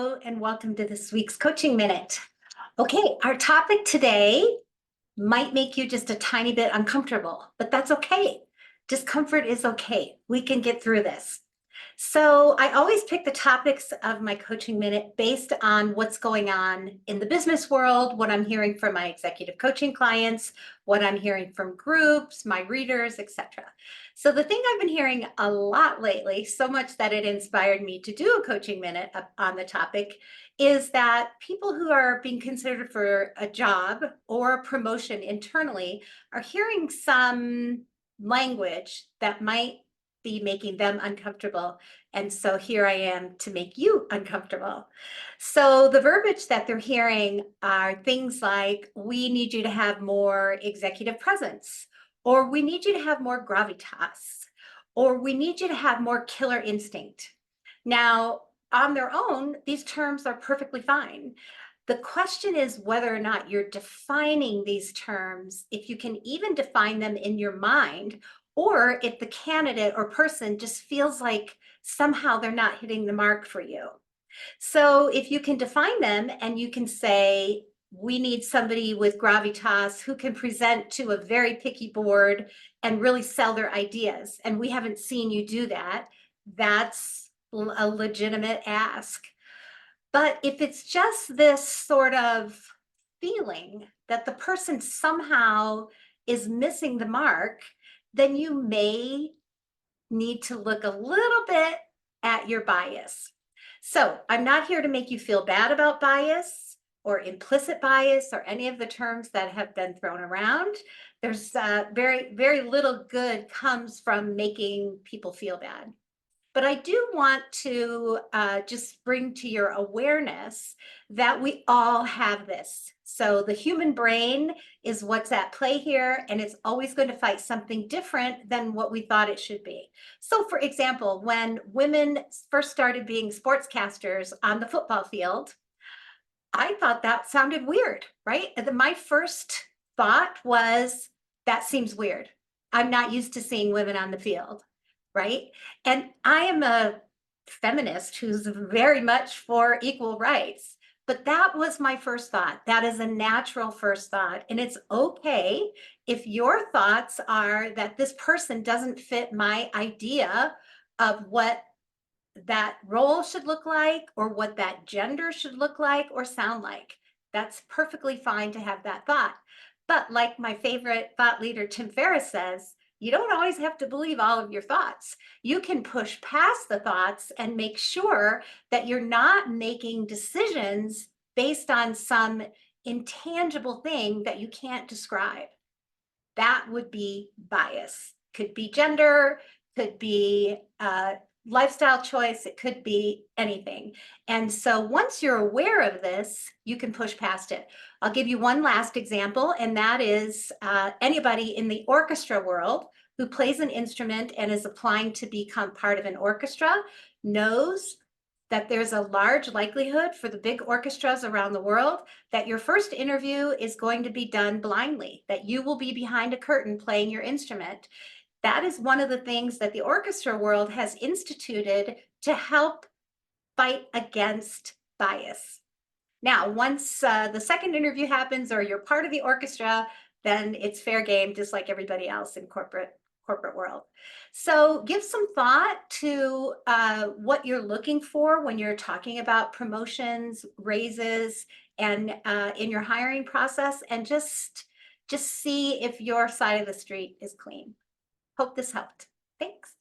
Hello, and welcome to this week's Coaching Minute. Okay, our topic today might make you just a tiny bit uncomfortable, but that's okay. Discomfort is okay. We can get through this. So I always pick the topics of my Coaching Minute based on what's going on in the business world, what I'm hearing from my executive coaching clients, what I'm hearing from groups, my readers, etc. So the thing I've been hearing a lot lately, so much that it inspired me to do a Coaching Minute on the topic, is that people who are being considered for a job or a promotion internally are hearing some language that might be making them uncomfortable. And so here I am to make you uncomfortable. So the verbiage that they're hearing are things like, we need you to have more executive presence, or we need you to have more gravitas, or we need you to have more killer instinct. Now, on their own, these terms are perfectly fine. The question is whether or not you're defining these terms, if you can even define them in your mind, or if the candidate or person just feels like somehow they're not hitting the mark for you. So if you can define them and you can say, we need somebody with gravitas who can present to a very picky board and really sell their ideas, and we haven't seen you do that, that's a legitimate ask. But if it's just this sort of feeling that the person somehow is missing the mark, then you may need to look a little bit at your bias. So I'm not here to make you feel bad about bias or implicit bias or any of the terms that have been thrown around. There's very, very little good comes from making people feel bad. But I do want to just bring to your awareness that we all have this. So the human brain is what's at play here, and it's always going to fight something different than what we thought it should be. So for example, when women first started being sportscasters on the football field, I thought that sounded weird, right? And my first thought was, that seems weird. I'm not used to seeing women on the field. Right? And I am a feminist who's very much for equal rights, but that was my first thought. That is a natural first thought. And it's okay if your thoughts are that this person doesn't fit my idea of what that role should look like, or what that gender should look like or sound like. That's perfectly fine to have that thought. But like my favorite thought leader, Tim Ferriss, says, you don't always have to believe all of your thoughts. You can push past the thoughts and make sure that you're not making decisions based on some intangible thing that you can't describe. That would be bias. Could be gender, could be lifestyle choice, it could be anything. And so once you're aware of this, you can push past it. I'll give you one last example, and that is anybody in the orchestra world who plays an instrument and is applying to become part of an orchestra knows that there's a large likelihood for the big orchestras around the world that your first interview is going to be done blindly, that you will be behind a curtain playing your instrument. That is one of the things that the orchestra world has instituted to help fight against bias. Now, once the second interview happens or you're part of the orchestra, then it's fair game, just like everybody else in corporate world. So give some thought to what you're looking for when you're talking about promotions, raises, and in your hiring process, and just see if your side of the street is clean. Hope this helped. Thanks.